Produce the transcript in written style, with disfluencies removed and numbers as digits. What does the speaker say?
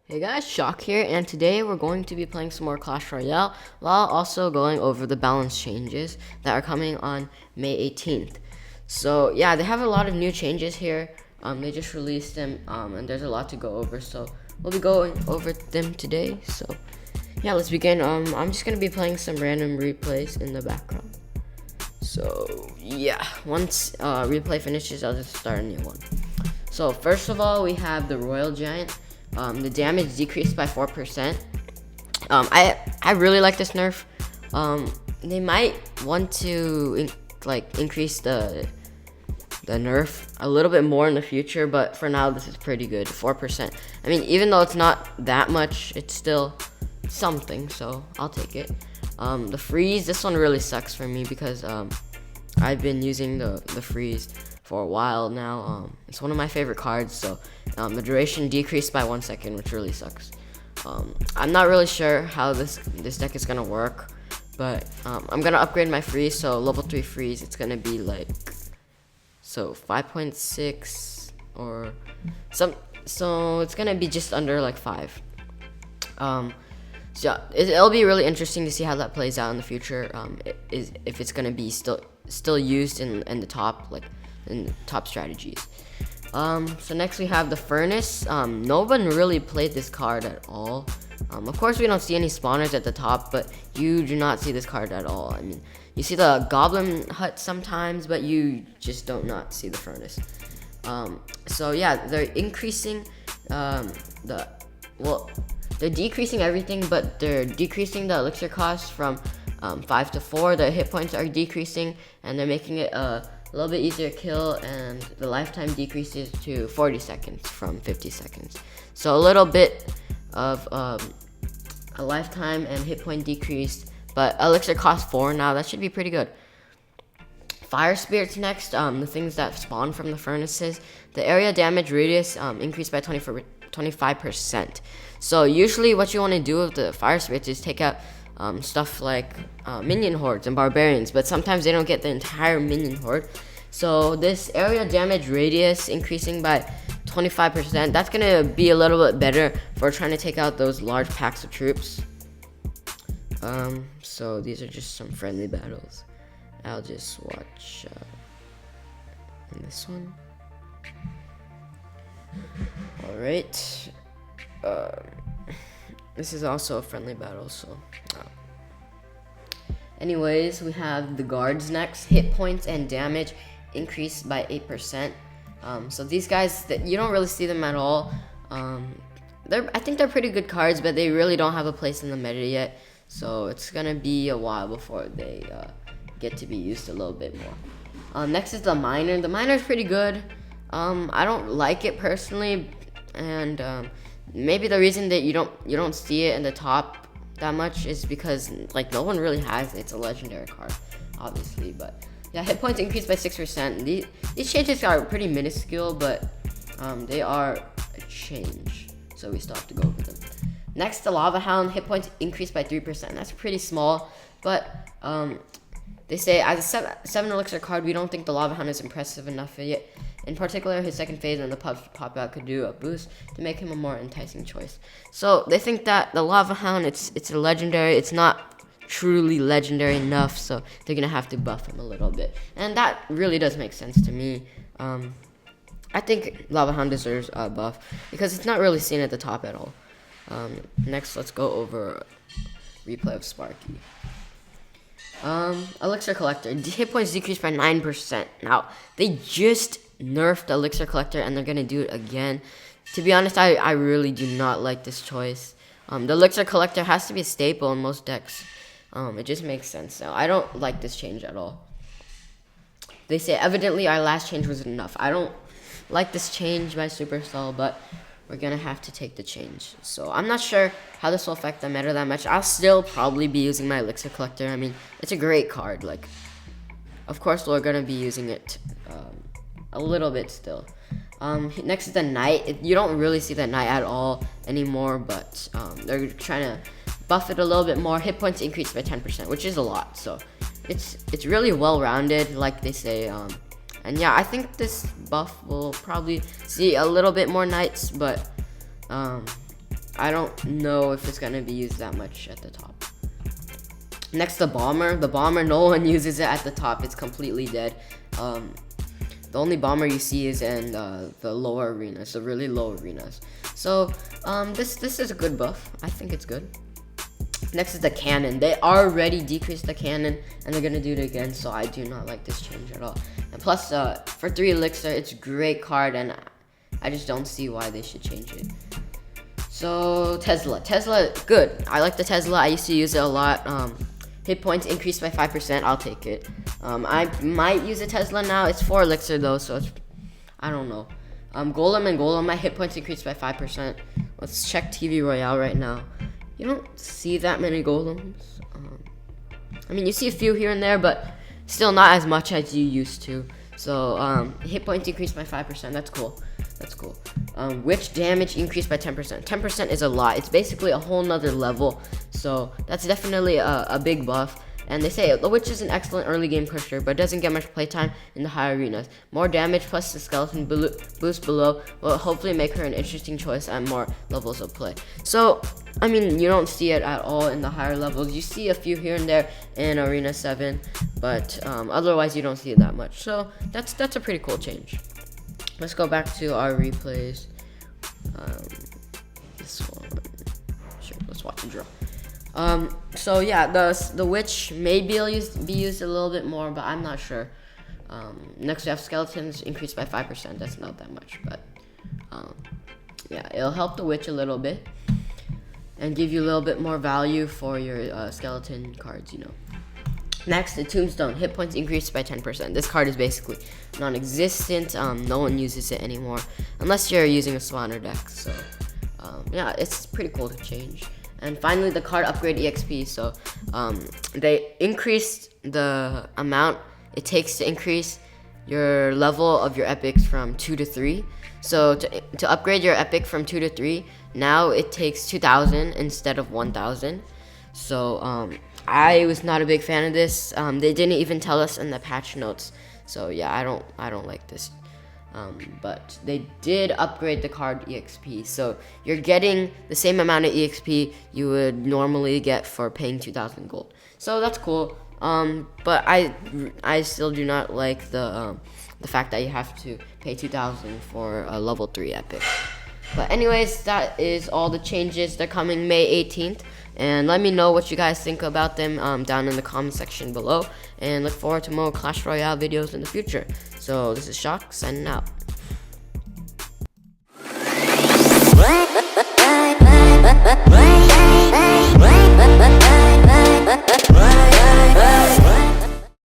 Hey guys, Shock here, and today we're going to be playing some more Clash Royale while also going over the balance changes that are coming on May 18th. So yeah, they have a lot of new changes here. They just released them, and there's a lot to go over. So we'll be going over them today. So yeah, let's begin. I'm just gonna be playing some random replays in the background. So yeah, once replay finishes, I'll just start a new one. So first of all, we have the Royal Giant. The damage decreased by 4%. I really like this nerf. They might want to increase the nerf a little bit more in the future, but for now this is pretty good. 4%. I mean, even though it's not that much, it's still something. So I'll take it. The freeze. This one really sucks for me because I've been using the freeze for a while now. It's one of my favorite cards, so the duration decreased by 1 second, which really sucks. I'm not really sure how this deck is gonna work, but I'm gonna upgrade my freeze. So level 3 freeze, it's gonna be like 5.6 or some. So it's gonna be just under like 5. So it'll be really interesting to see how that plays out in the future. If it's gonna be still used in the top in the top strategies. So next we have the Furnace. No one really played this card at all. Of course we don't see any spawners at the top, but you do not see this card at all. I mean, you see the Goblin Hut sometimes, but you just don't not see the Furnace. So yeah, they're increasing they're decreasing everything, but they're decreasing the elixir cost from 5 to 4. The hit points are decreasing, and they're making it a little bit easier to kill, and the lifetime decreases to 40 seconds from 50 seconds. So a little bit of a lifetime and hit point decreased, but elixir cost 4 now. That should be pretty good. Fire Spirits next. The things that spawn from the furnaces. The area damage radius increased by 25%. So usually what you want to do with the Fire Spirits is take out stuff like minion hordes and barbarians, but sometimes they don't get the entire minion horde. So this area damage radius increasing by 25%, that's gonna be a little bit better for trying to take out those large packs of troops. So these are just some friendly battles. I'll just watch this one. All right. This is also a friendly battle, so. Anyways, we have the guards next. Hit points and damage increased by 8%. So these guys, you don't really see them at all. I think they're pretty good cards, but they really don't have a place in the meta yet. So it's gonna be a while before they get to be used a little bit more. Next is the miner. The miner is pretty good. I don't like it personally, and maybe the reason that you don't see it in the top that much is because no one really has it. It's a legendary card, obviously, but yeah, hit points increased by 6%. These changes are pretty minuscule, but they are a change, so we still have to go over them. Next, the Lava Hound. Hit points increased by 3%. That's pretty small, but they say as a 7 elixir card, we don't think the Lava Hound is impressive enough yet. In particular, his second phase and the pop out could do a boost to make him a more enticing choice. So they think that the Lava Hound, it's a legendary. It's not truly legendary enough, so they're gonna have to buff him a little bit, and that really does make sense to me. I think Lava Hound deserves a buff because it's not really seen at the top at all. Next, let's go over replay of Sparky. Elixir Collector. Hit points decreased by 9%. Now, they just nerfed Elixir Collector, and they're gonna do it again. To be honest, I really do not like this choice. The Elixir Collector has to be a staple in most decks. It just makes sense now. I don't like this change at all. They say, evidently, our last change was enough. I don't like this change by Supercell, but we're gonna have to take the change. So I'm not sure how this will affect the meta that much. I'll still probably be using my Elixir Collector. I mean, it's a great card. Of course, we're gonna be using it a little bit still. Next is the Knight. You don't really see the Knight at all anymore, but they're trying to buff it a little bit more. Hit points increased by 10%, which is a lot. So it's really well-rounded, like they say. And yeah, I think this buff will probably see a little bit more Knights, but I don't know if it's gonna be used that much at the top. Next, the bomber. The bomber, no one uses it at the top. It's completely dead. The only bomber you see is in the lower arenas, the really low arenas. So this is a good buff. I think it's good. Next is the cannon. They already decreased the cannon, and they're gonna do it again. So I do not like this change at all. And plus, for 3 elixir, it's a great card, and I just don't see why they should change it. So Tesla, good. I like the Tesla. I used to use it a lot. Hit points increased by 5%. I'll take it. I might use a Tesla now. It's 4 elixir though, so it's, I don't know. Golem, my hit points increased by 5%. Let's check TV Royale right now. You don't see that many golems. I mean, you see a few here and there, but still not as much as you used to. So hit points increased by 5%. That's cool. Witch damage increased by 10%. 10% is a lot. It's basically a whole nother level. So that's definitely a big buff. And they say the witch is an excellent early game pusher, but doesn't get much playtime in the higher arenas. More damage plus the skeleton boost below will hopefully make her an interesting choice at more levels of play. So, I mean, you don't see it at all in the higher levels. You see a few here and there in Arena 7, but otherwise you don't see it that much. So that's a pretty cool change. Let's go back to our replays. This one. Sure, let's watch the drill. So yeah, the witch may be used a little bit more, but I'm not sure. Next we have skeletons increased by 5%. That's not that much, but yeah, it'll help the witch a little bit and give you a little bit more value for your skeleton cards, you know. Next, the tombstone. Hit points increased by 10%. This card is basically non-existent. No one uses it anymore unless you're using a spawner deck. So yeah, it's pretty cool to change. And finally, the card upgrade EXP. So they increased the amount it takes to increase your level of your epics from 2 to 3. So to upgrade your epic from 2 to 3, now it takes 2,000 instead of 1,000. So I was not a big fan of this. They didn't even tell us in the patch notes. So yeah, I don't like this. But they did upgrade the card EXP, so you're getting the same amount of EXP you would normally get for paying 2,000 gold. So that's cool. But I still do not like the fact that you have to pay 2,000 for a level 3 epic. But anyways, that is all the changes. They're coming May 18th. And let me know what you guys think about them down in the comment section below. And look forward to more Clash Royale videos in the future. So this is Shock signing out.